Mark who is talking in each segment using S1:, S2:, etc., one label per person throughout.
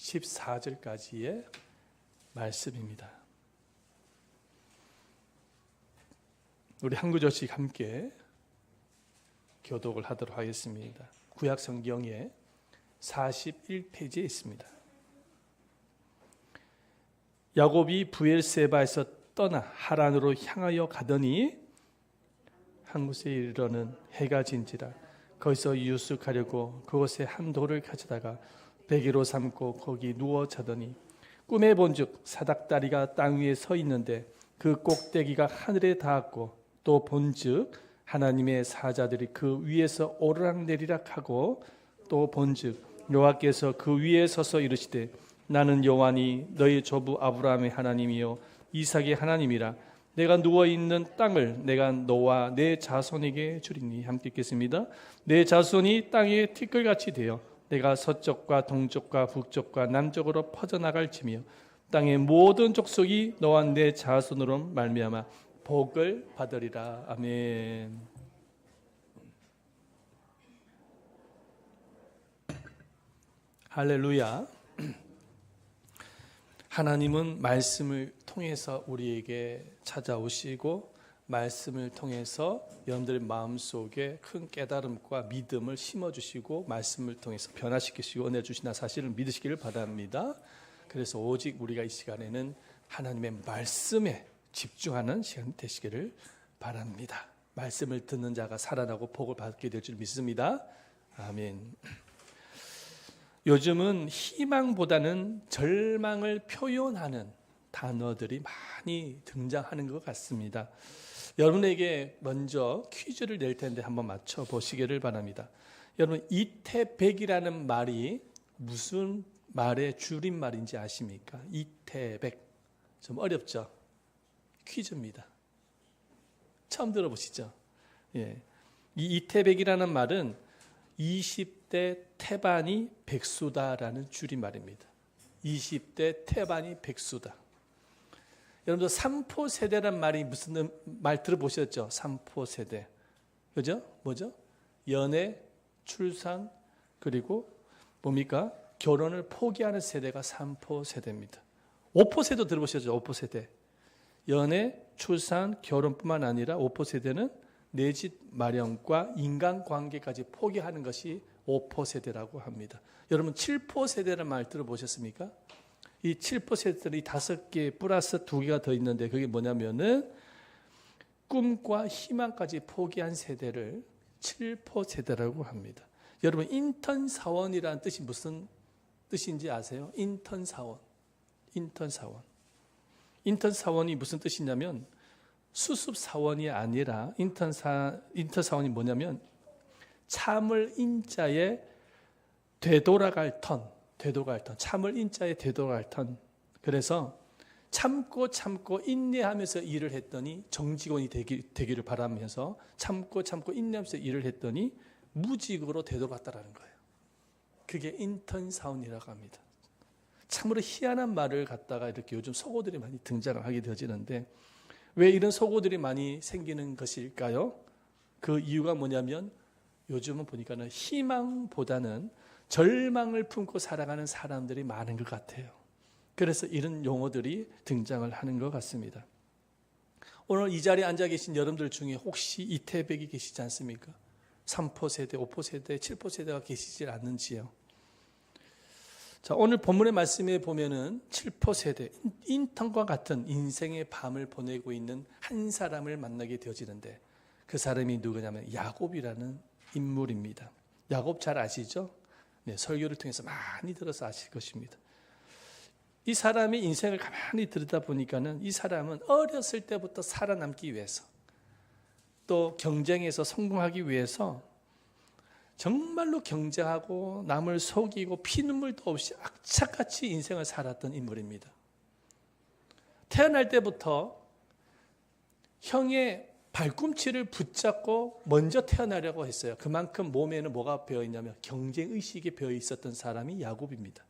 S1: 14절까지의 말씀입니다. 우리 한 구절씩 함께 교독을 하도록 하겠습니다. 구약 성경의 41페이지에 있습니다. 야곱이 브엘세바에서 떠나 하란으로 향하여 가더니 한 곳에 이르러는 해가 진지라. 거기서 유숙하려고 그곳에 한 돌을 가져다가 베개로 삼고 거기 누워 자더니 꿈에 본즉 사닥다리가 땅 위에 서 있는데 그 꼭대기가 하늘에 닿았고 또 본즉 하나님의 사자들이 그 위에서 오르락내리락 하고 또 본즉 여호와께서 그 위에 서서 이르시되 나는 여호와니 너희 조부 아브라함의 하나님이요 이삭의 하나님이라. 내가 누워있는 땅을 내가 너와 내 자손에게 주리니. 함께 읽겠습니다. 내 자손이 땅에 티끌같이 되어 내가 서쪽과 동쪽과 북쪽과 남쪽으로 퍼져나갈지며 땅의 모든 족속이 너와 내 자손으로 말미암아 복을 받으리라. 아멘. 할렐루야. 하나님은 말씀을 통해서 우리에게 찾아오시고 말씀을 통해서 여러분들의 마음속에 큰 깨달음과 믿음을 심어주시고 말씀을 통해서 변화시키시고 은혜 주시나 사실을 믿으시기를 바랍니다. 그래서 오직 우리가 이 시간에는 하나님의 말씀에 집중하는 시간이 되시기를 바랍니다. 말씀을 듣는 자가 살아나고 복을 받게 될 줄 믿습니다. 아멘. 요즘은 희망보다는 절망을 표현하는 단어들이 많이 등장하는 것 같습니다. 여러분에게 먼저 퀴즈를 낼 텐데 한번 맞춰보시기를 바랍니다. 여러분, 이태백이라는 말이 무슨 말의 줄임말인지 아십니까? 이태백. 좀 어렵죠? 퀴즈입니다. 처음 들어보시죠? 예. 이 이태백이라는 말은 20대 태반이 백수다라는 줄임말입니다. 20대 태반이 백수다. 여러분들 삼포 세대란 말이 무슨 말 들어보셨죠? 삼포 세대. 그죠? 뭐죠? 연애, 출산, 그리고 뭡니까? 결혼을 포기하는 세대가 삼포 세대입니다. 오포 세대 들어보셨죠? 오포 세대. 연애, 출산, 결혼뿐만 아니라 오포 세대는 내 집 마련과 인간관계까지 포기하는 것이 5포 세대라고 합니다. 여러분 7포 세대라는 말 들어보셨습니까? 이 7포 세대들이 5개 플러스 2개가 더 있는데 그게 뭐냐면은 꿈과 희망까지 포기한 세대를 7포 세대라고 합니다. 여러분 인턴 사원이라는 뜻이 무슨 뜻인지 아세요? 인턴 사원. 인턴 사원. 인턴 사원이 무슨 뜻이냐면 수습 사원이 아니라 인턴 사원이 뭐냐면 참을 인자에 되돌아갈 턴, 참을 인자에 되돌아갈 턴. 그래서 참고 인내하면서 일을 했더니 정직원이 되기를 바라면서 참고 인내하면서 일을 했더니 무직으로 되돌아갔다라는 거예요. 그게 인턴 사원이라고 합니다. 참으로 희한한 말을 갖다가 이렇게 요즘 속어들이 많이 등장을 하게 되어지는데 왜 이런 속어들이 많이 생기는 것일까요? 그 이유가 뭐냐면 요즘은 보니까는 희망보다는 절망을 품고 살아가는 사람들이 많은 것 같아요. 그래서 이런 용어들이 등장을 하는 것 같습니다. 오늘 이 자리에 앉아 계신 여러분들 중에 혹시 이태백이 계시지 않습니까? 3포 세대, 5포 세대, 7포 세대가 계시지 않는지요? 자, 오늘 본문의 말씀에 보면은 7포 세대, 인턴과 같은 인생의 밤을 보내고 있는 한 사람을 만나게 되어지는데 그 사람이 누구냐면 야곱이라는 인물입니다. 야곱 잘 아시죠? 네, 설교를 통해서 많이 들어서 아실 것입니다. 이 사람의 인생을 가만히 들여다보니까는 이 사람은 어렸을 때부터 살아남기 위해서 또 경쟁에서 성공하기 위해서 정말로 경쟁하고 남을 속이고 피눈물도 없이 악착같이 인생을 살았던 인물입니다. 태어날 때부터 형의 발꿈치를 붙잡고 먼저 태어나려고 했어요. 그만큼 몸에는 뭐가 배어있냐면 경쟁의식이 배어있었던 사람이 야곱입니다.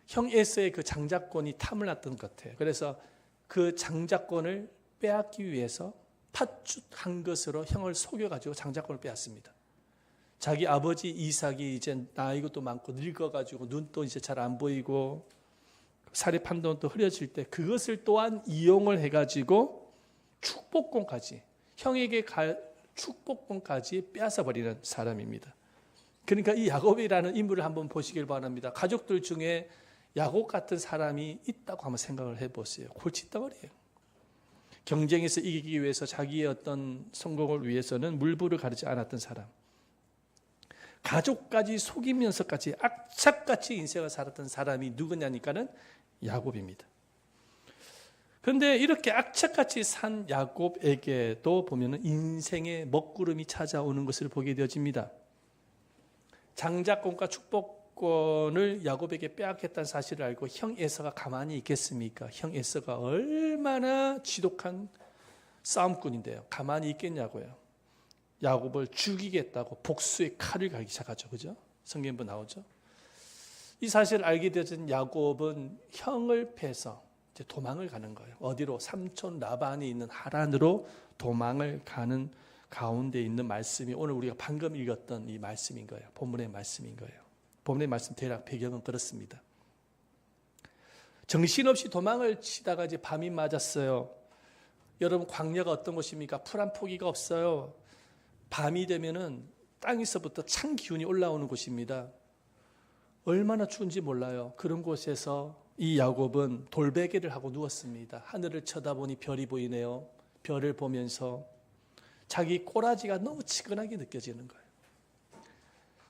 S1: 형 에서의 그 장자권이 탐을 났던 것 같아요. 그래서 그 장자권을 빼앗기 위해서 팥죽 한 것으로 형을 속여가지고 장자권을 빼앗습니다. 자기 아버지 이삭이 이제 나이도 많고 늙어가지고 눈도 이제 잘 안 보이고 사리 판돈도 흐려질 때 그것을 또한 이용을 해가지고 축복권까지 형에게 갈 축복권까지 빼앗아버리는 사람입니다. 그러니까 이 야곱이라는 인물을 한번 보시길 바랍니다. 가족들 중에 야곱 같은 사람이 있다고 한번 생각을 해보세요. 골칫덩어리예요. 경쟁에서 이기기 위해서 자기의 어떤 성공을 위해서는 물불을 가리지 않았던 사람. 가족까지 속이면서까지 악착같이 인생을 살았던 사람이 누구냐니까는 야곱입니다. 그런데 이렇게 악착같이 산 야곱에게도 보면은 인생의 먹구름이 찾아오는 것을 보게 되어집니다. 장자권과 축복권을 야곱에게 빼앗겼다는 사실을 알고 형 에서가 가만히 있겠습니까? 형 에서가 얼마나 지독한 싸움꾼인데요. 가만히 있겠냐고요. 야곱을 죽이겠다고 복수의 칼을 갈기 시작하죠. 그죠? 성경에 나오죠. 이 사실을 알게 되어진 야곱은 형을 패서 이제 도망을 가는 거예요. 어디로? 삼촌 라반이 있는 하란으로 도망을 가는 가운데 있는 말씀이 오늘 우리가 방금 읽었던 이 말씀인 거예요. 본문의 말씀인 거예요. 본문의 말씀 대략 배경은 그렇습니다. 정신없이 도망을 치다가 이제 밤이 맞았어요. 여러분 광야가 어떤 곳입니까? 풀 한 포기가 없어요. 밤이 되면은 땅에서부터 찬 기운이 올라오는 곳입니다. 얼마나 추운지 몰라요. 그런 곳에서 이 야곱은 돌베개를 하고 누웠습니다. 하늘을 쳐다보니 별이 보이네요. 별을 보면서 자기 꼬라지가 너무 치근하게 느껴지는 거예요.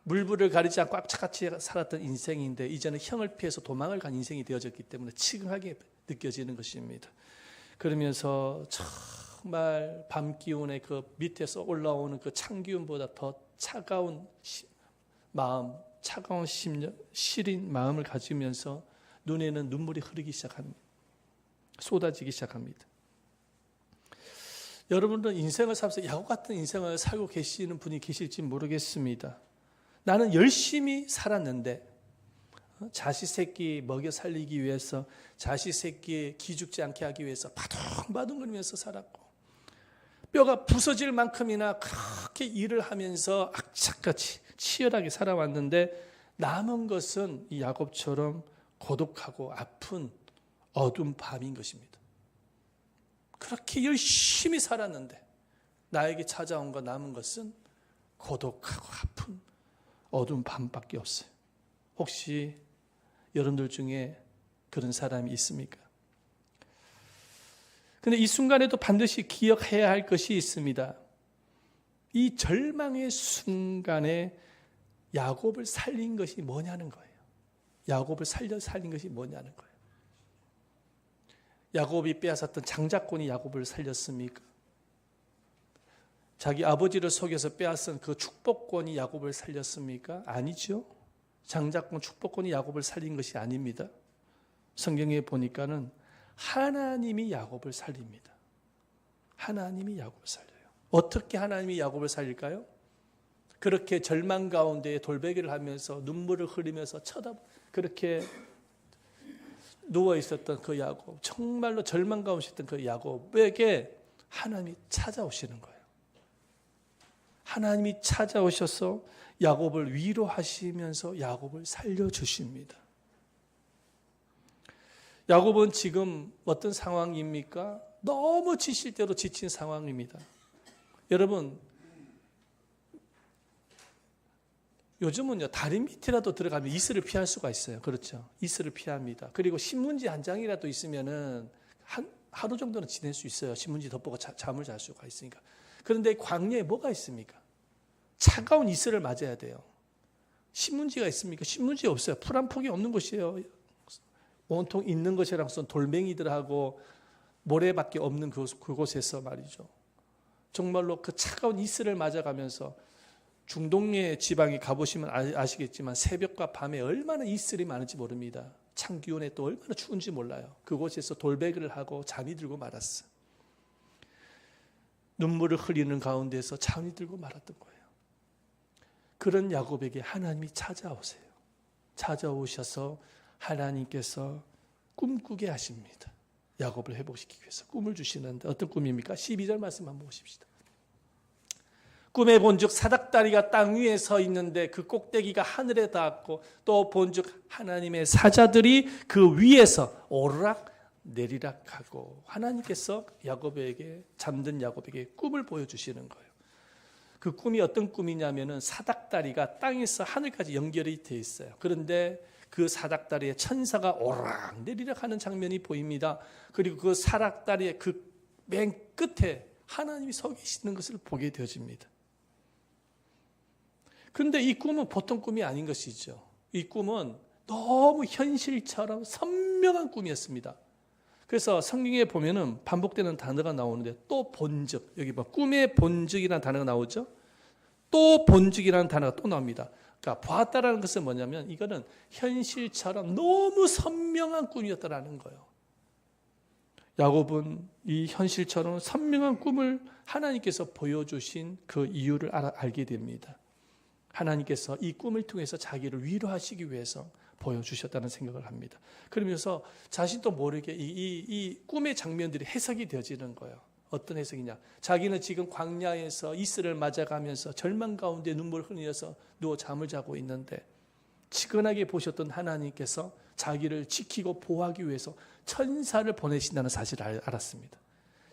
S1: 물불을 가리지 않고 악착같이 살았던 인생인데 이제는 형을 피해서 도망을 간 인생이 되어졌기 때문에 치근하게 느껴지는 것입니다. 그러면서 정말 밤 기운의 그 밑에서 올라오는 그 찬 기운보다 더 차가운 마음, 차가운 심령, 시린 마음을 가지면서 눈에는 눈물이 흐르기 시작합니다. 쏟아지기 시작합니다. 여러분들은 인생을 살면서 야곱 같은 인생을 살고 계시는 분이 계실지 모르겠습니다. 나는 열심히 살았는데 자식 새끼 먹여 살리기 위해서 자식 새끼 기죽지 않게 하기 위해서 바둥바둥거리면서 살았고 뼈가 부서질 만큼이나 그렇게 일을 하면서 악착같이 치열하게 살아왔는데 남은 것은 이 야곱처럼 고독하고 아픈 어두운 밤인 것입니다. 그렇게 열심히 살았는데 나에게 찾아온 것 남은 것은 고독하고 아픈 어두운 밤밖에 없어요. 혹시 여러분들 중에 그런 사람이 있습니까? 근데 이 순간에도 반드시 기억해야 할 것이 있습니다. 이 절망의 순간에 야곱을 살린 것이 뭐냐는 거예요. 야곱을 살린 것이 뭐냐는 거예요. 야곱이 빼앗았던 장자권이 야곱을 살렸습니까? 자기 아버지를 속여서 빼앗은 그 축복권이 야곱을 살렸습니까? 아니죠. 장자권, 축복권이 야곱을 살린 것이 아닙니다. 성경에 보니까는 하나님이 야곱을 살립니다. 하나님이 야곱을 살려요. 어떻게 하나님이 야곱을 살릴까요? 그렇게 절망 가운데 돌베개를 하면서 눈물을 흘리면서 그렇게 누워 있었던 그 야곱, 정말로 절망 가운데 있었던 그 야곱에게 하나님이 찾아오시는 거예요. 하나님이 찾아오셔서 야곱을 위로하시면서 야곱을 살려주십니다. 야곱은 지금 어떤 상황입니까? 너무 지칠 대로 지친 상황입니다. 여러분, 요즘은요, 다리 밑이라도 들어가면 이슬을 피할 수가 있어요. 그렇죠? 이슬을 피합니다. 그리고 신문지 한 장이라도 있으면은 하루 정도는 지낼 수 있어요. 신문지 덮고 잠을 잘 수가 있으니까. 그런데 광야에 뭐가 있습니까? 차가운 이슬을 맞아야 돼요. 신문지가 있습니까? 신문지 없어요. 풀 한 폭이 없는 곳이에요. 온통 있는 것이랑선 돌멩이들하고 모래밖에 없는 그곳에서 말이죠. 정말로 그 차가운 이슬을 맞아가면서 중동의 지방에 가보시면 아시겠지만 새벽과 밤에 얼마나 이슬이 많은지 모릅니다. 찬 기온에 또 얼마나 추운지 몰라요. 그곳에서 돌베개를 하고 잠이 들고 말았어. 눈물을 흘리는 가운데서 잠이 들고 말았던 거예요. 그런 야곱에게 하나님이 찾아오세요. 찾아오셔서 하나님께서 꿈꾸게 하십니다. 야곱을 회복시키기 위해서 꿈을 주시는데 어떤 꿈입니까? 12절 말씀 한번 보십시다. 꿈에 본즉 사닥다리가 땅 위에 서 있는데 그 꼭대기가 하늘에 닿았고 또 본즉 하나님의 사자들이 그 위에서 오르락 내리락 하고 하나님께서 야곱에게 잠든 야곱에게 꿈을 보여주시는 거예요. 그 꿈이 어떤 꿈이냐면은 사닥다리가 땅에서 하늘까지 연결이 돼 있어요. 그런데 그 사닥다리에 천사가 오르락 내리락 하는 장면이 보입니다. 그리고 그 사닥다리의 그 맨 끝에 하나님이 서 계시는 것을 보게 되어집니다. 그런데 이 꿈은 보통 꿈이 아닌 것이죠. 이 꿈은 너무 현실처럼 선명한 꿈이었습니다. 그래서 성경에 보면은 반복되는 단어가 나오는데 또 본즉, 여기 봐, 꿈의 본즉이라는 단어가 나오죠. 또 본즉이라는 단어가 또 나옵니다. 그러니까 보았다라는 것은 뭐냐면 이거는 현실처럼 너무 선명한 꿈이었다라는 거예요. 야곱은 이 현실처럼 선명한 꿈을 하나님께서 보여주신 그 이유를 알게 됩니다. 하나님께서 이 꿈을 통해서 자기를 위로하시기 위해서 보여주셨다는 생각을 합니다. 그러면서 자신도 모르게 이 꿈의 장면들이 해석이 되어지는 거예요. 어떤 해석이냐? 자기는 지금 광야에서 이슬을 맞아가면서 절망 가운데 눈물을 흘리면서 누워 잠을 자고 있는데 치근하게 보셨던 하나님께서 자기를 지키고 보호하기 위해서 천사를 보내신다는 사실을 알았습니다.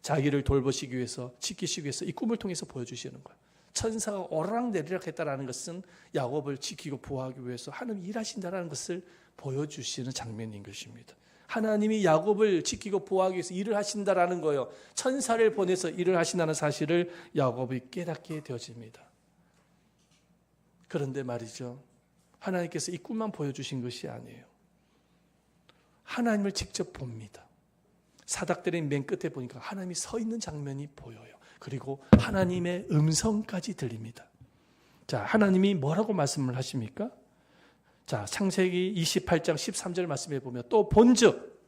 S1: 자기를 돌보시기 위해서, 지키시기 위해서 이 꿈을 통해서 보여주시는 거예요. 천사가 오르락내리락 했다는 것은 야곱을 지키고 보호하기 위해서 하나님이 일하신다는 것을 보여주시는 장면인 것입니다. 하나님이 야곱을 지키고 보호하기 위해서 일을 하신다는 거예요. 천사를 보내서 일을 하신다는 사실을 야곱이 깨닫게 되어집니다. 그런데 말이죠, 하나님께서 이 꿈만 보여주신 것이 아니에요. 하나님을 직접 봅니다. 사닥다리 맨 끝에 보니까 하나님이 서 있는 장면이 보여요. 그리고 하나님의 음성까지 들립니다. 자, 하나님이 뭐라고 말씀을 하십니까? 자, 창세기 28장 13절 말씀해 보면 또 본즉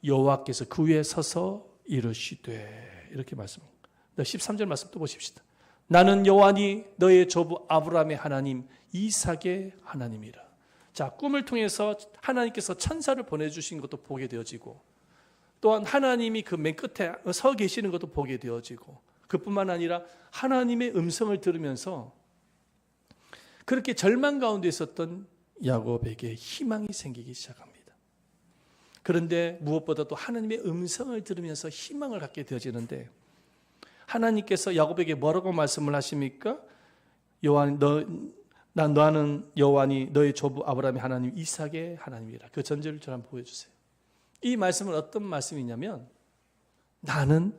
S1: 여호와께서 그 위에 서서 이르시되, 이렇게 말씀합니다. 13절 말씀 또 보십시다. 나는 여호와니 너의 조부 아브라함의 하나님 이삭의 하나님이라. 자, 꿈을 통해서 하나님께서 천사를 보내주신 것도 보게 되어지고 또한 하나님이 그 맨 끝에 서 계시는 것도 보게 되어지고 그뿐만 아니라 하나님의 음성을 들으면서 그렇게 절망 가운데 있었던 야곱에게 희망이 생기기 시작합니다. 그런데 무엇보다도 하나님의 음성을 들으면서 희망을 갖게 되어지는데 하나님께서 야곱에게 뭐라고 말씀을 하십니까? 너는 여호와니 너의 조부 아브라함의 하나님 이삭의 하나님이라. 그 전제를 저를 한번 보여주세요. 이 말씀은 어떤 말씀이냐면 나는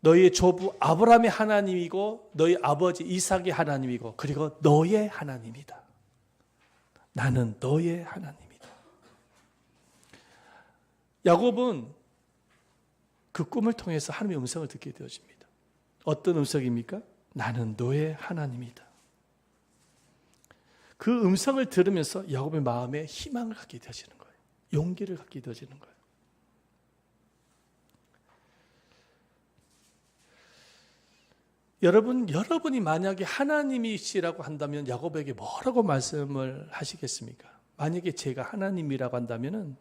S1: 너의 조부 아브라함의 하나님이고 너의 아버지 이삭의 하나님이고 그리고 너의 하나님이다. 나는 너의 하나님이다. 야곱은 그 꿈을 통해서 하나님의 음성을 듣게 되어집니다. 어떤 음성입니까? 나는 너의 하나님이다. 그 음성을 들으면서 야곱의 마음에 희망을 갖게 되어지는 거예요. 용기를 갖게 되어지는 거예요. 여러분이 만약에 하나님이시라고 한다면 야곱에게 뭐라고 말씀을 하시겠습니까? 만약에 제가 하나님이라고 한다면은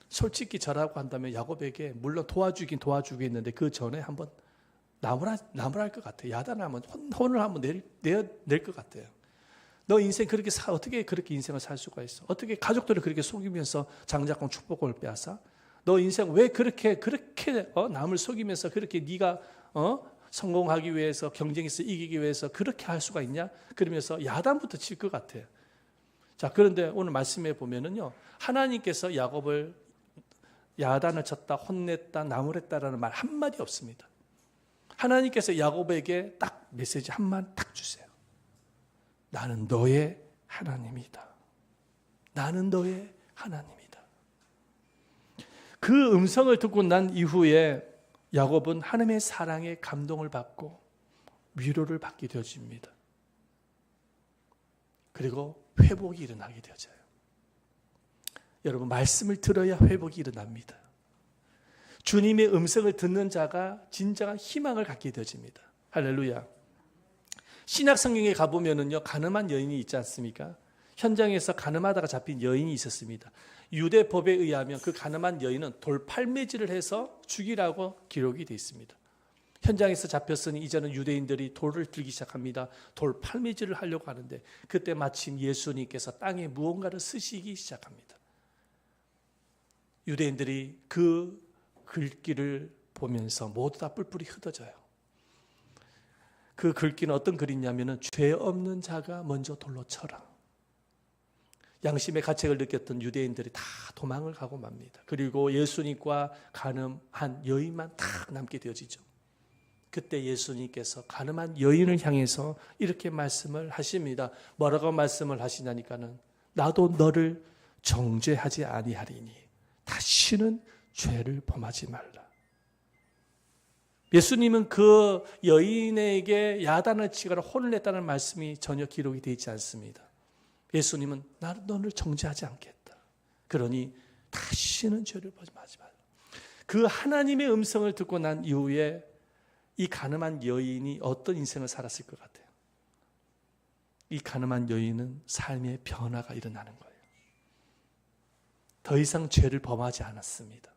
S1: 솔직히 저라고 한다면 야곱에게 물론 도와주겠는데 그 전에 한번 나무랄 것 같아요. 야단을 한번 혼을 한번 낼 것 같아요. 너 인생 그렇게 어떻게 그렇게 인생을 살 수가 있어? 어떻게 가족들을 그렇게 속이면서 장자권 축복을 빼앗아? 너 인생 왜 그렇게 남을 속이면서 그렇게 네가 성공하기 위해서 경쟁에서 이기기 위해서 그렇게 할 수가 있냐? 그러면서 야단부터 칠 것 같아요. 자, 그런데 오늘 말씀에 보면은요, 하나님께서 야곱을 야단을 쳤다, 혼냈다, 나무랬다라는 말 한마디 없습니다. 하나님께서 야곱에게 딱 메시지 한마디 딱 주세요. 나는 너의 하나님이다. 나는 너의 하나님이다. 그 음성을 듣고 난 이후에 야곱은 하나님의 사랑에 감동을 받고 위로를 받게 되어집니다. 그리고 회복이 일어나게 되어져요. 여러분, 말씀을 들어야 회복이 일어납니다. 주님의 음성을 듣는 자가 진정한 희망을 갖게 되어집니다. 할렐루야. 신약 성경에 가보면은요, 가늠한 여인이 있지 않습니까? 현장에서 가늠하다가 잡힌 여인이 있었습니다. 유대 법에 의하면 그 가늠한 여인은 돌팔매질을 해서 죽이라고 기록이 되어 있습니다. 현장에서 잡혔으니 이제는 유대인들이 돌을 들기 시작합니다. 돌 팔매질을 하려고 하는데 그때 마침 예수님께서 땅에 무언가를 쓰시기 시작합니다. 유대인들이 그 글귀를 보면서 모두 다 뿔뿔이 흩어져요. 그 글귀는 어떤 글이냐면은 죄 없는 자가 먼저 돌로 쳐라. 양심의 가책을 느꼈던 유대인들이 다 도망을 가고 맙니다. 그리고 예수님과 간음한 여인만 딱 남게 되어지죠. 그때 예수님께서 간음한 여인을 향해서 이렇게 말씀을 하십니다. 뭐라고 말씀을 하시냐니까는 나도 너를 정죄하지 아니하리니 다시는 죄를 범하지 말라. 예수님은 그 여인에게 야단을 치거나 혼을 냈다는 말씀이 전혀 기록이 되어 있지 않습니다. 예수님은 나는 너를 정죄하지 않겠다. 그러니 다시는 죄를 범하지 말라. 그 하나님의 음성을 듣고 난 이후에 이 가늠한 여인이 어떤 인생을 살았을 것 같아요? 이 가늠한 여인은 삶의 변화가 일어나는 거예요. 더 이상 죄를 범하지 않았습니다.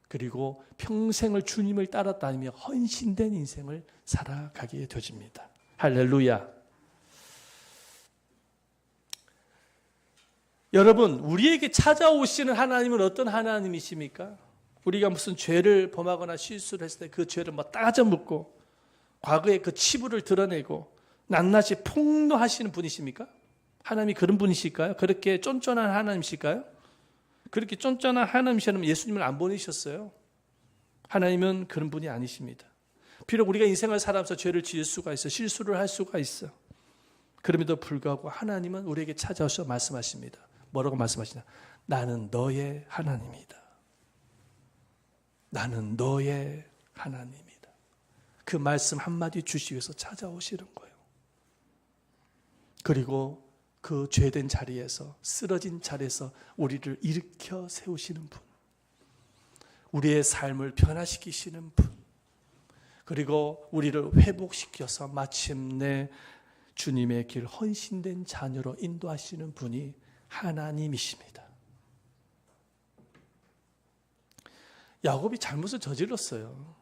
S1: 그리고 평생을 주님을 따라다니며 헌신된 인생을 살아가게 되어집니다. 할렐루야. 여러분, 우리에게 찾아오시는 하나님은 어떤 하나님이십니까? 우리가 무슨 죄를 범하거나 실수를 했을 때 그 죄를 따져 묻고 과거의 그 치부를 드러내고 낱낱이 폭로하시는 분이십니까? 하나님이 그런 분이실까요? 그렇게 쫀쫀한 하나님이실까요? 그렇게 쫀쫀한 하나님이시라면 예수님을 안 보내셨어요. 하나님은 그런 분이 아니십니다. 비록 우리가 인생을 살아가면서 죄를 지을 수가 있어, 실수를 할 수가 있어. 그럼에도 불구하고 하나님은 우리에게 찾아오셔서 말씀하십니다. 뭐라고 말씀하시냐? 나는 너의 하나님이다. 나는 너의 하나님이다. 그 말씀 한마디 주시기 위해서 찾아오시는 거예요. 그리고 그 죄된 자리에서, 쓰러진 자리에서 우리를 일으켜 세우시는 분, 우리의 삶을 변화시키시는 분, 그리고 우리를 회복시켜서 마침내 주님의 길 헌신된 자녀로 인도하시는 분이 하나님이십니다. 야곱이 잘못을 저질렀어요.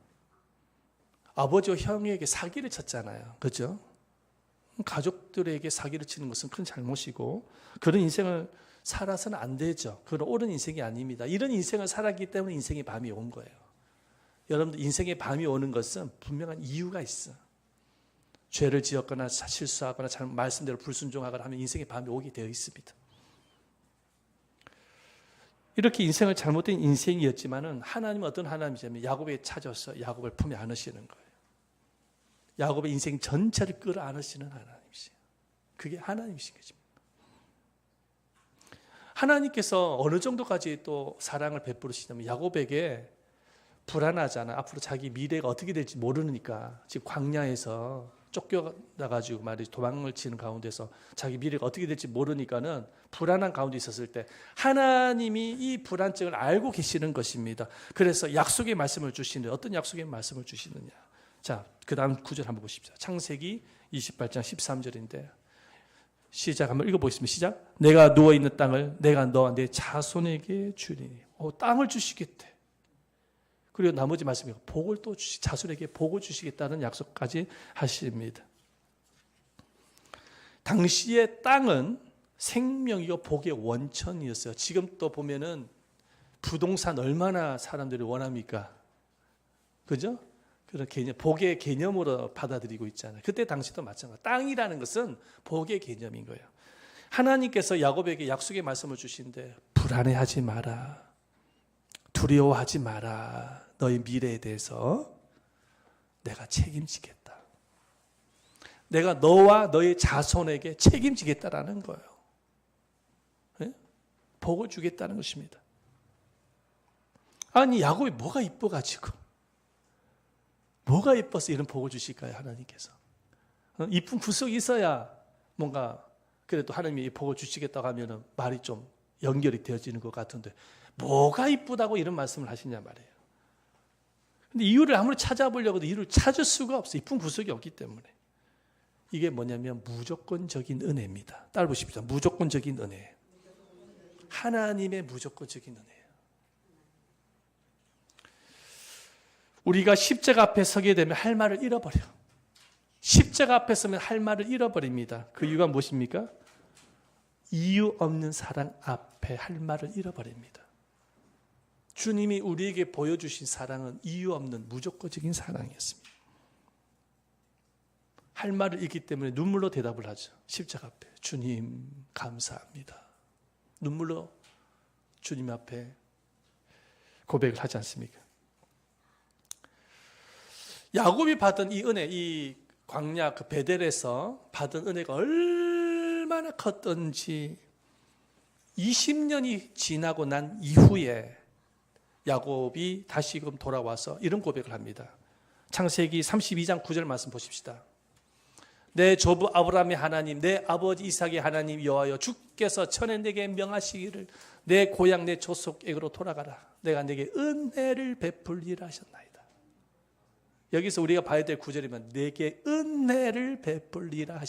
S1: 아버지와 형에게 사기를 쳤잖아요. 그렇죠? 가족들에게 사기를 치는 것은 큰 잘못이고 그런 인생을 살아서는 안 되죠. 그건 옳은 인생이 아닙니다. 이런 인생을 살았기 때문에 인생의 밤이 온 거예요. 여러분들 인생의 밤이 오는 것은 분명한 이유가 있어. 죄를 지었거나 실수하거나 말씀대로 불순종하거나 하면 인생의 밤이 오게 되어 있습니다. 이렇게 인생을 잘못된 인생이었지만은 하나님은 어떤 하나님이냐면 야곱에게 찾아서 야곱을 품에 안으시는 거예요. 야곱의 인생 전체를 끌어안으시는 하나님이세요. 그게 하나님이신 거죠. 하나님께서 어느 정도까지 또 사랑을 베푸시냐면 야곱에게 불안하잖아. 앞으로 자기 미래가 어떻게 될지 모르니까 지금 광야에서 쫓겨나가지고 말이지 도망을 치는 가운데서 자기 미래가 어떻게 될지 모르니까는 불안한 가운데 있었을 때 하나님이 이 불안증을 알고 계시는 것입니다. 그래서 약속의 말씀을 주시는데 어떤 약속의 말씀을 주시느냐. 자, 그 다음 구절 한번 보십시오. 창세기 28장 13절인데 시작 한번 읽어보겠습니다. 시작. 내가 누워있는 땅을 내가 너와 내 자손에게 주리니. 땅을 주시겠대. 그리고 나머지 말씀이 복을 또 자손에게 복을 주시겠다는 약속까지 하십니다. 당시의 땅은 생명이고 복의 원천이었어요. 지금 또 보면은 부동산 얼마나 사람들이 원합니까? 그죠? 그런 개념, 복의 개념으로 받아들이고 있잖아요. 그때 당시도 마찬가지. 땅이라는 것은 복의 개념인 거예요. 하나님께서 야곱에게 약속의 말씀을 주시는데 불안해하지 마라. 두려워하지 마라. 너의 미래에 대해서 내가 책임지겠다. 내가 너와 너의 자손에게 책임지겠다라는 거예요. 네? 복을 주겠다는 것입니다. 아니 야곱이 뭐가 이뻐가지고 뭐가 이뻐서 이런 복을 주실까요? 하나님께서. 이쁜 구석이 있어야 뭔가 그래도 하나님이 이 복을 주시겠다고 하면은 말이 좀 연결이 되어지는 것 같은데 뭐가 이쁘다고 이런 말씀을 하시냐 말이에요. 근데 이유를 아무리 찾아보려고 해도 이유를 찾을 수가 없어요. 이쁜 구석이 없기 때문에. 이게 뭐냐면 무조건적인 은혜입니다. 따라 보십시오. 무조건적인 은혜. 하나님의 무조건적인 은혜예요. 우리가 십자가 앞에 서게 되면 할 말을 잃어버려. 십자가 앞에 서면 할 말을 잃어버립니다. 그 이유가 무엇입니까? 이유 없는 사랑 앞에 할 말을 잃어버립니다. 주님이 우리에게 보여주신 사랑은 이유 없는 무조건적인 사랑이었습니다. 할 말을 잃기 때문에 눈물로 대답을 하죠. 십자가 앞에 주님 감사합니다. 눈물로 주님 앞에 고백을 하지 않습니까? 야곱이 받은 이 은혜, 이 광야 그 베델에서 받은 은혜가 얼마나 컸던지 20년이 지나고 난 이후에 야곱이 다시금 돌아와서 이런 고백을 합니다. 창세기 32장 9절 말씀 보십시다. 내 조부 아브라함의 하나님, 내 아버지 이삭의 하나님 여호와여, 주께서 전에 내게 명하시기를 내 고향 내 조속에게로 돌아가라. 내가 내게 은혜를 베풀리라 하셨나이다. 여기서 우리가 봐야 될 구절이면 내게 은혜를 베풀리라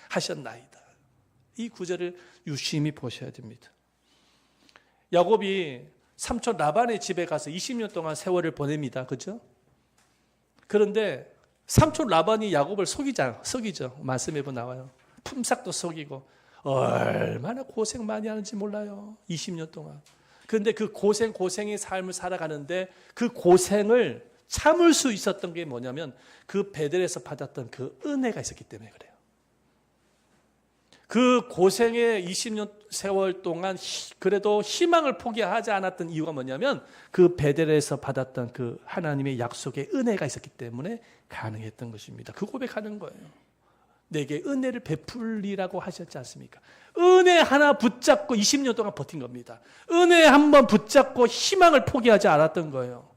S1: 하셨나이다. 이 구절을 유심히 보셔야 됩니다. 야곱이 삼촌 라반의 집에 가서 20년 동안 세월을 보냅니다. 그렇죠? 그런데 삼촌 라반이 야곱을 속이죠. 말씀에 보면 나와요. 품삯도 속이고 얼마나 고생 많이 하는지 몰라요. 20년 동안. 그런데 그 고생의 삶을 살아가는데 그 고생을 참을 수 있었던 게 뭐냐면 그 베델에서 받았던 그 은혜가 있었기 때문에 그래요. 그 고생의 20년 세월 동안 그래도 희망을 포기하지 않았던 이유가 뭐냐면 그 베델에서 받았던 그 하나님의 약속의 은혜가 있었기 때문에 가능했던 것입니다. 그 고백하는 거예요. 내게 은혜를 베풀리라고 하셨지 않습니까? 은혜 하나 붙잡고 20년 동안 버틴 겁니다. 은혜 한번 붙잡고 희망을 포기하지 않았던 거예요.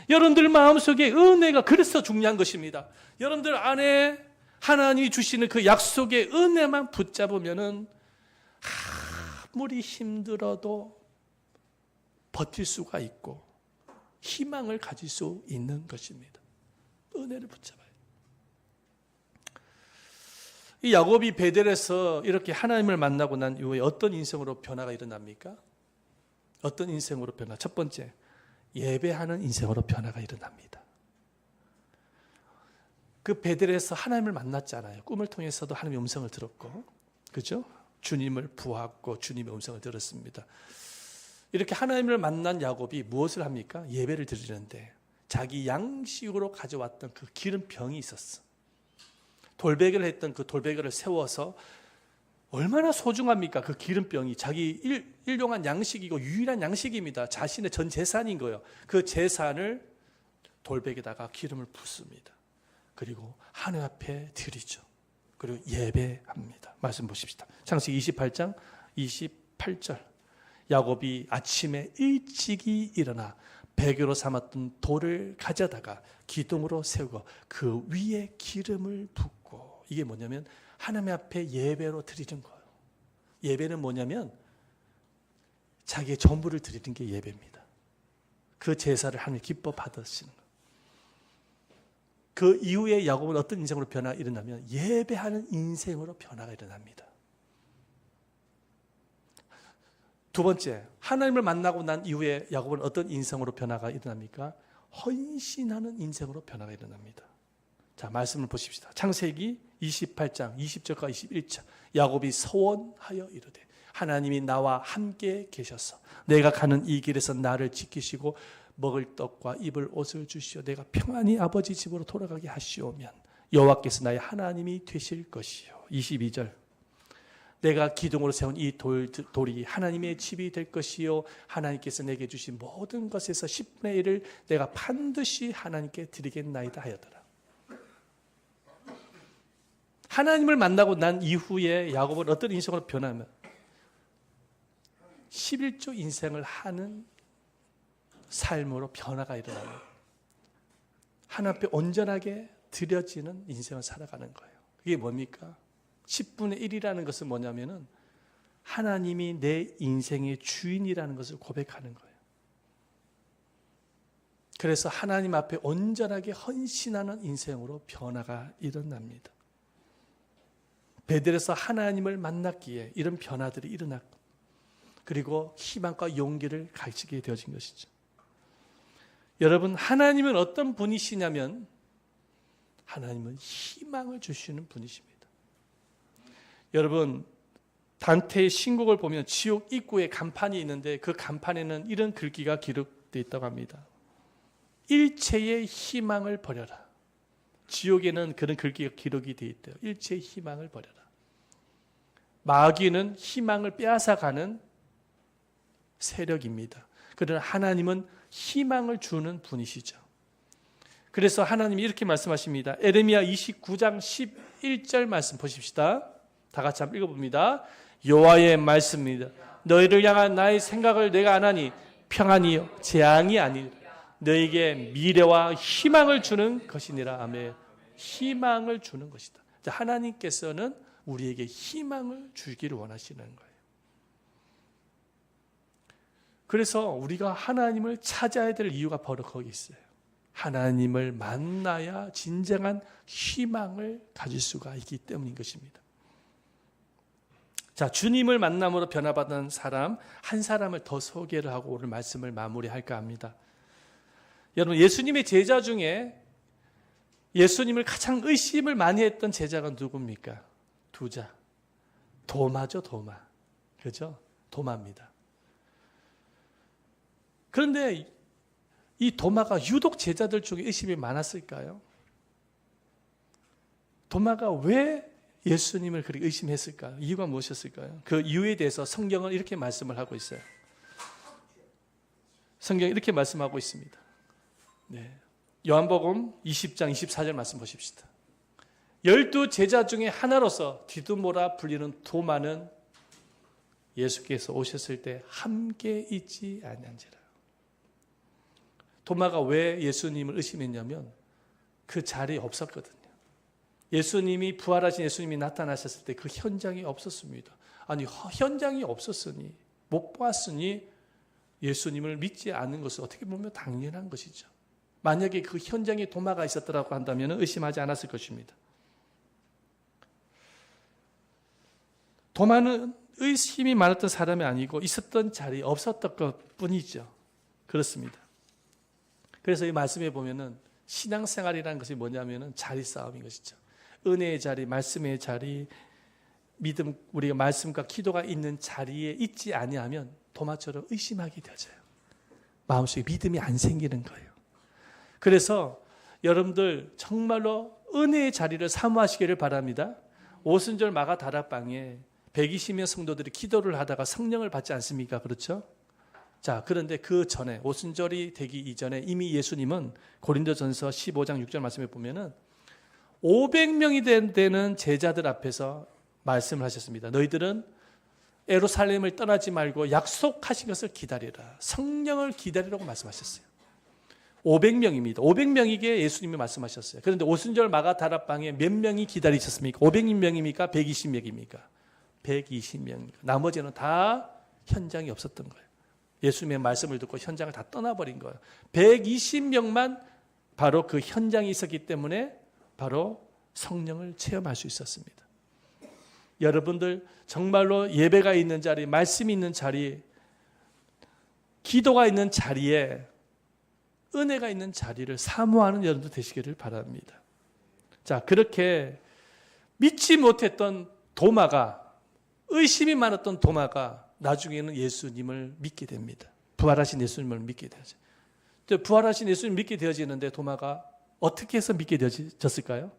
S1: 여러분들 마음속에 은혜가 그래서 중요한 것입니다. 여러분들 안에 하나님이 주시는 그 약속의 은혜만 붙잡으면은 아무리 힘들어도 버틸 수가 있고 희망을 가질 수 있는 것입니다. 은혜를 붙잡아요. 이 야곱이 베델에서 이렇게 하나님을 만나고 난 이후에 어떤 인생으로 변화가 일어납니까? 어떤 인생으로 변화? 첫 번째, 예배하는 인생으로 변화가 일어납니다. 그 베델에서 하나님을 만났잖아요. 꿈을 통해서도 하나님의 음성을 들었고, 그죠? 주님을 보았고 주님의 음성을 들었습니다. 이렇게 하나님을 만난 야곱이 무엇을 합니까? 예배를 드리는데 자기 양식으로 가져왔던 그 기름병이 있었어. 돌베개를 했던 그 돌베개를 세워서 얼마나 소중합니까? 그 기름병이 자기 일용한 양식이고 유일한 양식입니다. 자신의 전 재산인 거예요. 그 재산을 돌베개에다가 기름을 붓습니다. 그리고 하나님 앞에 드리죠. 그리고 예배합니다. 말씀 보십시다. 창세기 28장 28절. 야곱이 아침에 일찍이 일어나 베개로 삼았던 돌을 가져다가 기둥으로 세우고 그 위에 기름을 붓고, 이게 뭐냐면 하나님 앞에 예배로 드리는 거예요. 예배는 뭐냐면 자기의 전부를 드리는 게 예배입니다. 그 제사를 하나님 기뻐 받으시는 거예요. 그 이후에 야곱은 어떤 인생으로 변화가 일어나면 예배하는 인생으로 변화가 일어납니다. 두 번째, 하나님을 만나고 난 이후에 야곱은 어떤 인생으로 변화가 일어납니까? 헌신하는 인생으로 변화가 일어납니다. 자, 말씀을 보십시다. 창세기 28장 20절과 21절. 야곱이 서원하여 이르되 하나님이 나와 함께 계셔서 내가 가는 이 길에서 나를 지키시고 먹을 떡과 입을 옷을 주시오 내가 평안히 아버지 집으로 돌아가게 하시오면 여호와께서 나의 하나님이 되실 것이요. 22절. 내가 기둥으로 세운 이 돌이 하나님의 집이 될 것이요 하나님께서 내게 주신 모든 것에서 10분의 1을 내가 반드시 하나님께 드리겠나이다 하였더라. 하나님을 만나고 난 이후에 야곱은 어떤 인생으로 변하면 11조 인생을 하는 삶으로 변화가 일어나요. 하나님 앞에 온전하게 드려지는 인생을 살아가는 거예요. 그게 뭡니까? 10분의 1이라는 것은 뭐냐면은 하나님이 내 인생의 주인이라는 것을 고백하는 거예요. 그래서 하나님 앞에 온전하게 헌신하는 인생으로 변화가 일어납니다. 베델에서 하나님을 만났기에 이런 변화들이 일어났고, 그리고 희망과 용기를 가지게 되어진 것이죠. 여러분, 하나님은 어떤 분이시냐면 하나님은 희망을 주시는 분이십니다. 여러분, 단테의 신곡을 보면 지옥 입구에 간판이 있는데 그 간판에는 이런 글귀가 기록되어 있다고 합니다. 일체의 희망을 버려라. 지옥에는 그런 글귀가 기록이 되어 있대요. 일체의 희망을 버려라. 마귀는 희망을 빼앗아가는 세력입니다. 그러나 하나님은 희망을 주는 분이시죠. 그래서 하나님이 이렇게 말씀하십니다. 에레미야 29장 11절 말씀 보십시다. 다 같이 한번 읽어봅니다. 여호와의 말씀입니다. 너희를 향한 나의 생각을 내가 아나니 평안이요 재앙이 아니라 너에게 미래와 희망을 주는 것이니라. 아멘. 희망을 주는 것이다. 하나님께서는 우리에게 희망을 주기를 원하시는 거예요. 그래서 우리가 하나님을 찾아야 될 이유가 바로 거기 있어요. 하나님을 만나야 진정한 희망을 가질 수가 있기 때문인 것입니다. 자, 주님을 만남으로 변화받은 사람 한 사람을 더 소개를 하고 오늘 말씀을 마무리할까 합니다. 여러분, 예수님의 제자 중에 예수님을 가장 의심을 많이 했던 제자가 누굽니까? 두자. 도마죠, 도마. 그죠? 도마입니다. 그런데 이 도마가 유독 제자들 중에 의심이 많았을까요? 도마가 왜 예수님을 그렇게 의심했을까요? 이유가 무엇이었을까요? 그 이유에 대해서 성경은 이렇게 말씀을 하고 있어요. 성경이 이렇게 말씀하고 있습니다. 네. 요한복음 20장 24절 말씀 보십시다. 12 제자 중에 하나로서 디두모라 불리는 도마는 예수께서 오셨을 때 함께 있지 아니한지라. 도마가 왜 예수님을 의심했냐면 그 자리에 없었거든요. 예수님이 부활하신 예수님이 나타나셨을 때 그 현장이 없었습니다. 아니, 현장이 없었으니, 못 봤으니 예수님을 믿지 않는 것은 어떻게 보면 당연한 것이죠. 만약에 그 현장에 도마가 있었더라고 한다면 의심하지 않았을 것입니다. 도마는 의심이 많았던 사람이 아니고 있었던 자리에 없었던 것 뿐이죠. 그렇습니다. 그래서 이 말씀에 보면은 신앙생활이라는 것이 뭐냐면은 자리 싸움인 것이죠. 은혜의 자리, 말씀의 자리, 믿음, 우리가 말씀과 기도가 있는 자리에 있지 아니하면 도마처럼 의심하게 되어져요. 마음속에 믿음이 안 생기는 거예요. 그래서 여러분들 정말로 은혜의 자리를 사모하시기를 바랍니다. 오순절 마가 다락방에 120명 성도들이 기도를 하다가 성령을 받지 않습니까? 그렇죠? 자, 그런데 그 전에 오순절이 되기 이전에 이미 예수님은 고린도전서 15장 6절 말씀에 보면은 500명이 되는 제자들 앞에서 말씀을 하셨습니다. 너희들은 예루살렘을 떠나지 말고 약속하신 것을 기다리라. 성령을 기다리라고 말씀하셨어요. 500명입니다. 500명이게 예수님이 말씀하셨어요. 그런데 오순절 마가 다락방에 몇 명이 기다리셨습니까? 500명입니까? 120명입니까? 120명입니다. 나머지는 다 현장이 없었던 거예요. 예수님의 말씀을 듣고 현장을 다 떠나버린 거예요. 120명만 바로 그 현장에 있었기 때문에 바로 성령을 체험할 수 있었습니다. 여러분들 정말로 예배가 있는 자리, 말씀이 있는 자리, 기도가 있는 자리에 은혜가 있는 자리를 사모하는 여러분들 되시기를 바랍니다. 자, 그렇게 믿지 못했던 도마가, 의심이 많았던 도마가 나중에는 예수님을 믿게 됩니다. 부활하신 예수님을 믿게 되죠. 부활하신 예수님을 믿게 되어지는데 도마가 어떻게 해서 믿게 되어졌을까요?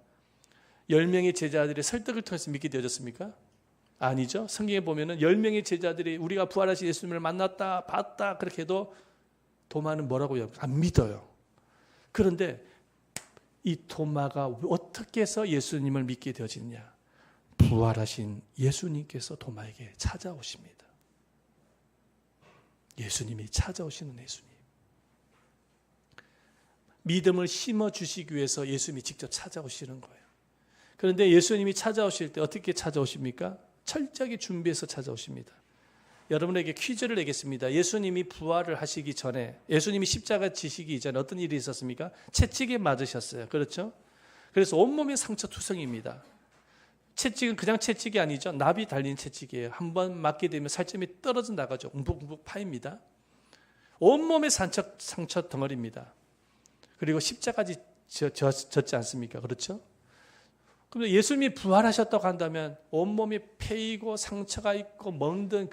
S1: 10명의 제자들의 설득을 통해서 믿게 되어졌습니까? 아니죠. 성경에 보면은 10명의 제자들이 우리가 부활하신 예수님을 만났다, 봤다 그렇게 해도 도마는 뭐라고요? 안 믿어요. 그런데 이 도마가 어떻게 해서 예수님을 믿게 되어지느냐? 부활하신 예수님께서 도마에게 찾아오십니다. 예수님이 찾아오시는 예수님. 믿음을 심어주시기 위해서 예수님이 직접 찾아오시는 거예요. 그런데 예수님이 찾아오실 때 어떻게 찾아오십니까? 철저하게 준비해서 찾아오십니다. 여러분에게 퀴즈를 내겠습니다. 예수님이 부활을 하시기 전에, 예수님이 십자가 지시기 이전에 어떤 일이 있었습니까? 채찍에 맞으셨어요. 그렇죠? 그래서 온몸이 상처투성입니다. 채찍은 그냥 채찍이 아니죠. 납이 달린 채찍이에요. 한번 맞게 되면 살점이 떨어져 나가죠. 웅북웅북 파입니다. 온몸의 상처 덩어리입니다. 그리고 십자가지 졌지 않습니까? 그렇죠? 그럼 예수님이 부활하셨다고 한다면 온몸이 패이고 상처가 있고 멍든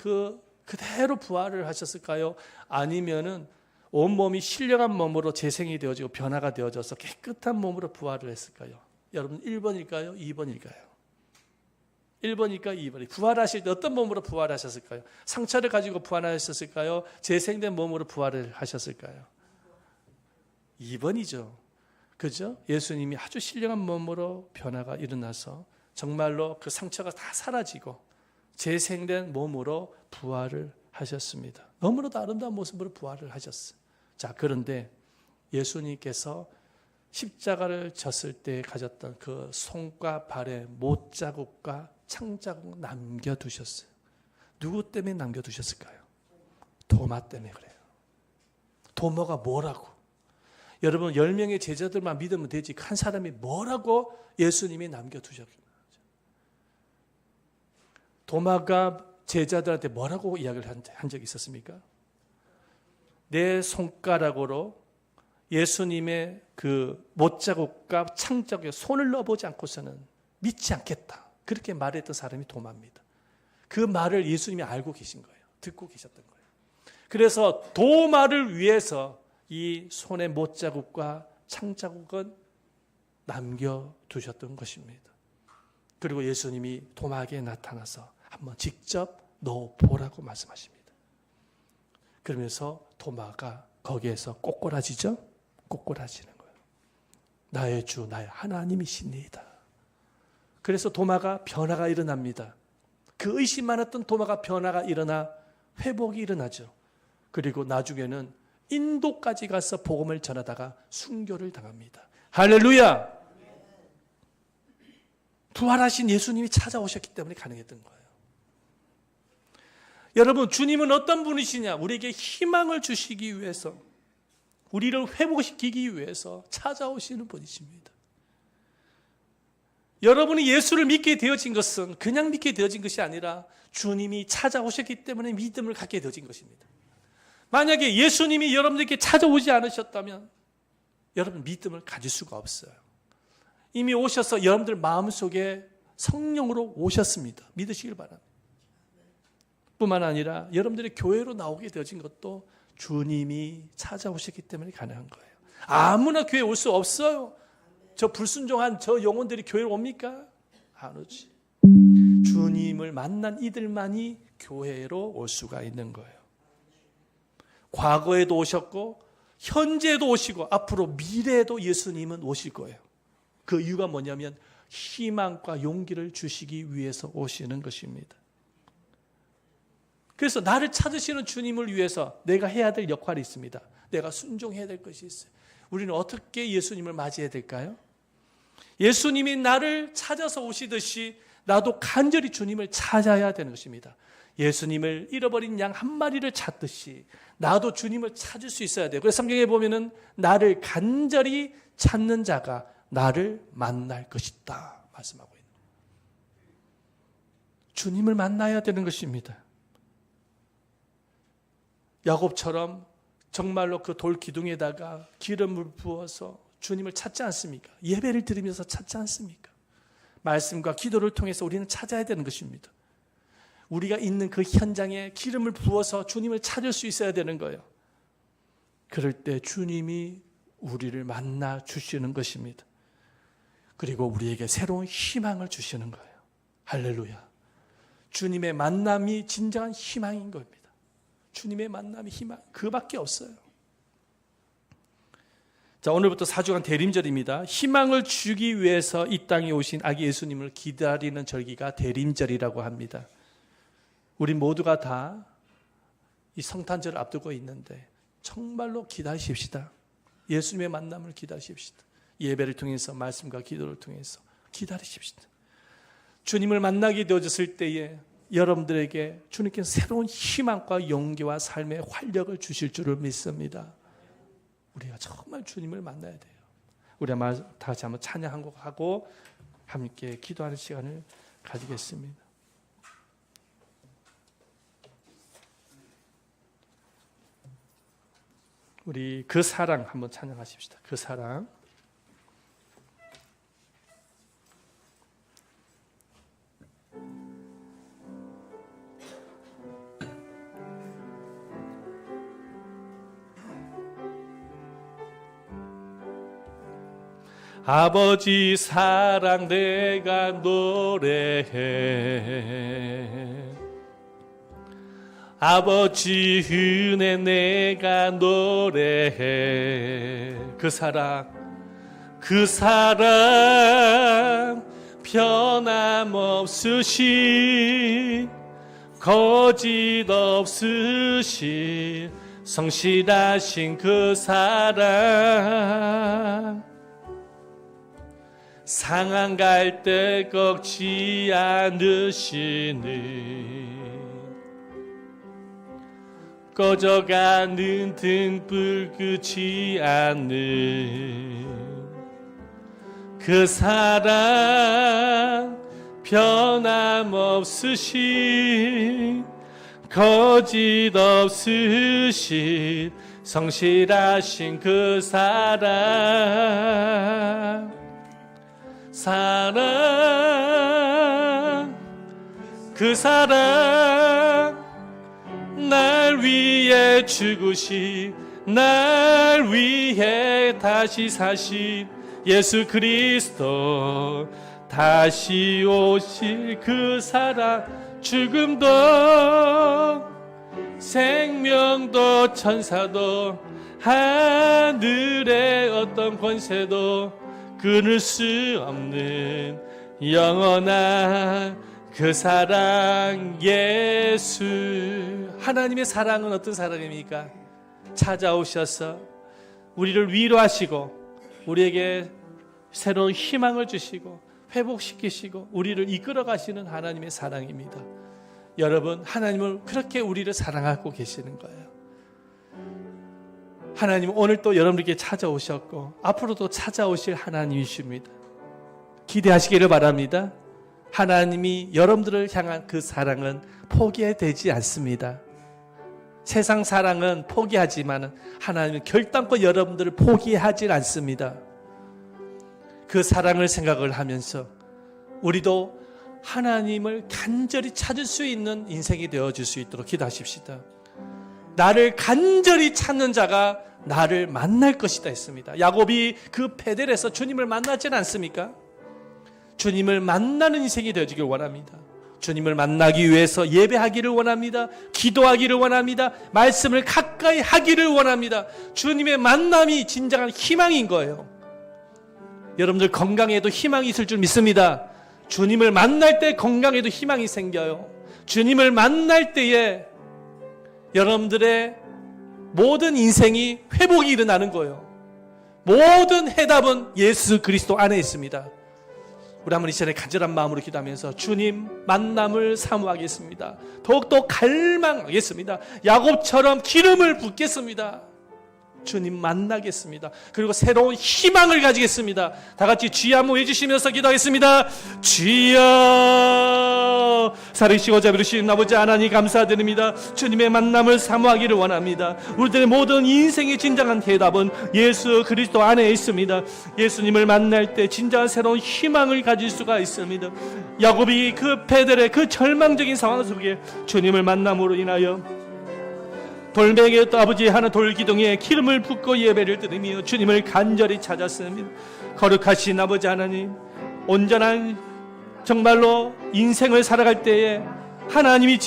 S1: 그대로 부활을 하셨을까요? 아니면은 온몸이 신령한 몸으로 재생이 되어지고 변화가 되어져서 깨끗한 몸으로 부활을 했을까요? 여러분 1번일까요? 2번일까요? 1번일까 2번이 부활하실 때 어떤 몸으로 부활하셨을까요? 상처를 가지고 부활하셨을까요? 재생된 몸으로 부활을 하셨을까요? 2번이죠. 그죠? 예수님이 아주 신령한 몸으로 변화가 일어나서 정말로 그 상처가 다 사라지고 재생된 몸으로 부활을 하셨습니다. 너무나도 아름다운 모습으로 부활을 하셨어요. 자, 그런데 예수님께서 십자가를 졌을 때 가졌던 그 손과 발의 못자국과 창자국 남겨두셨어요. 누구 때문에 남겨두셨을까요? 도마 때문에 그래요. 도마가 뭐라고? 여러분 10명의 제자들만 믿으면 되지 한 사람이 뭐라고 예수님이 남겨두셨어요. 도마가 제자들한테 뭐라고 이야기를 한 적이 있었습니까? 내 손가락으로 예수님의 그 못자국과 창자국에 손을 넣어보지 않고서는 믿지 않겠다. 그렇게 말했던 사람이 도마입니다. 그 말을 예수님이 알고 계신 거예요. 듣고 계셨던 거예요. 그래서 도마를 위해서 이 손의 못자국과 창자국은 남겨두셨던 것입니다. 그리고 예수님이 도마에게 나타나서 한번 직접 넣어보라고 말씀하십니다. 그러면서 도마가 거기에서 꼬꾸라지죠? 꼬꾸라지는 거예요. 나의 주, 나의 하나님이시니이다. 그래서 도마가 변화가 일어납니다. 그 의심 많았던 도마가 변화가 일어나 회복이 일어나죠. 그리고 나중에는 인도까지 가서 복음을 전하다가 순교를 당합니다. 할렐루야! 부활하신 예수님이 찾아오셨기 때문에 가능했던 거예요. 여러분, 주님은 어떤 분이시냐? 우리에게 희망을 주시기 위해서, 우리를 회복시키기 위해서 찾아오시는 분이십니다. 여러분이 예수를 믿게 되어진 것은 그냥 믿게 되어진 것이 아니라 주님이 찾아오셨기 때문에 믿음을 갖게 되어진 것입니다. 만약에 예수님이 여러분들에게 찾아오지 않으셨다면 여러분 믿음을 가질 수가 없어요. 이미 오셔서 여러분들 마음속에 성령으로 오셨습니다. 믿으시길 바랍니다. 뿐만 아니라 여러분들의 교회로 나오게 되어진 것도 주님이 찾아오셨기 때문에 가능한 거예요. 아무나 교회에 올 수 없어요. 저 불순종한 저 영혼들이 교회로 옵니까? 안 오지. 주님을 만난 이들만이 교회로 올 수가 있는 거예요. 과거에도 오셨고 현재에도 오시고 앞으로 미래에도 예수님은 오실 거예요. 그 이유가 뭐냐면 희망과 용기를 주시기 위해서 오시는 것입니다. 그래서 나를 찾으시는 주님을 위해서 내가 해야 될 역할이 있습니다. 내가 순종해야 될 것이 있어요. 우리는 어떻게 예수님을 맞이해야 될까요? 예수님이 나를 찾아서 오시듯이 나도 간절히 주님을 찾아야 되는 것입니다. 예수님을 잃어버린 양 한 마리를 찾듯이 나도 주님을 찾을 수 있어야 돼요. 그래서 성경에 보면은 나를 간절히 찾는 자가 나를 만날 것이다 말씀하고 있는 거예요. 주님을 만나야 되는 것입니다. 야곱처럼 정말로 그 돌 기둥에다가 기름을 부어서 주님을 찾지 않습니까? 예배를 드리면서 찾지 않습니까? 말씀과 기도를 통해서 우리는 찾아야 되는 것입니다. 우리가 있는 그 현장에 기름을 부어서 주님을 찾을 수 있어야 되는 거예요. 그럴 때 주님이 우리를 만나 주시는 것입니다. 그리고 우리에게 새로운 희망을 주시는 거예요. 할렐루야. 주님의 만남이 진정한 희망인 겁니다. 주님의 만남이 희망, 그밖에 없어요. 자, 오늘부터 4주간 대림절입니다. 희망을 주기 위해서 이 땅에 오신 아기 예수님을 기다리는 절기가 대림절이라고 합니다. 우리 모두가 다 이 성탄절을 앞두고 있는데 정말로 기다리십시다. 예수님의 만남을 기다리십시다. 예배를 통해서 말씀과 기도를 통해서 기다리십시다. 주님을 만나게 되어졌을 때에 여러분들에게 주님께서 새로운 희망과 용기와 삶의 활력을 주실 줄을 믿습니다. 우리가 정말 주님을 만나야 돼요. 우리 다 같이 한번 찬양 한 곡 하고 함께 기도하는 시간을 가지겠습니다. 우리 그 사랑 한번 찬양하십시다. 그 사랑. 아버지 사랑 내가 노래해, 아버지 은혜 내가 노래해. 그 사랑 변함없으신 거짓 없으신 성실하신 그 사랑, 상한 갈대 꺾지 않으시는 꺼져가는 등불 끄지 않는 그 사랑, 변함없으신 거짓 없으신 성실하신 그 사랑, 그 사랑, 날 위해 죽으신, 날 위해 다시 사신 예수 그리스도, 다시 오실 그 사랑, 죽음도 생명도 천사도 하늘의 어떤 권세도 끊을 수 없는 영원한 그 사랑 예수. 하나님의 사랑은 어떤 사랑입니까? 찾아오셔서 우리를 위로하시고 우리에게 새로운 희망을 주시고 회복시키시고 우리를 이끌어 가시는 하나님의 사랑입니다. 여러분, 하나님은 그렇게 우리를 사랑하고 계시는 거예요. 하나님은 오늘 또 여러분에게 찾아오셨고 앞으로도 찾아오실 하나님이십니다. 기대하시기를 바랍니다. 하나님이 여러분들을 향한 그 사랑은 포기되지 않습니다. 세상 사랑은 포기하지만 하나님은 결단코 여러분들을 포기하지 않습니다. 그 사랑을 생각을 하면서 우리도 하나님을 간절히 찾을 수 있는 인생이 되어줄 수 있도록 기도하십시다. 나를 간절히 찾는 자가 나를 만날 것이다 했습니다. 야곱이 그 베델에서 주님을 만나지 않습니까? 주님을 만나는 인생이 되어지길 원합니다. 주님을 만나기 위해서 예배하기를 원합니다. 기도하기를 원합니다. 말씀을 가까이 하기를 원합니다. 주님의 만남이 진정한 희망인 거예요. 여러분들 건강에도 희망이 있을 줄 믿습니다. 주님을 만날 때 건강에도 희망이 생겨요. 주님을 만날 때에 여러분들의 모든 인생이 회복이 일어나는 거예요. 모든 해답은 예수 그리스도 안에 있습니다. 우리 한번 이 시간에 간절한 마음으로 기도하면서 주님 만남을 사모하겠습니다. 더욱더 갈망하겠습니다. 야곱처럼 기름을 붓겠습니다. 주님 만나겠습니다. 그리고 새로운 희망을 가지겠습니다. 다 같이 주여 한번 외치시면서 기도하겠습니다. 주여, 살으시고 자비로우신 아버지 하나님 감사드립니다. 주님의 만남을 사모하기를 원합니다. 우리들의 모든 인생의 진정한 해답은 예수 그리스도 안에 있습니다. 예수님을 만날 때 진정한 새로운 희망을 가질 수가 있습니다. 야곱이 그 베델의 그 절망적인 상황 속에 주님을 만남으로 인하여 돌멩이에 또 아버지 하나 돌기둥에 기름을 붓고 예배를 드리며 주님을 간절히 찾았습니다. 거룩하신 아버지 하나님, 온전한 정말로 인생을 살아갈 때에 하나님이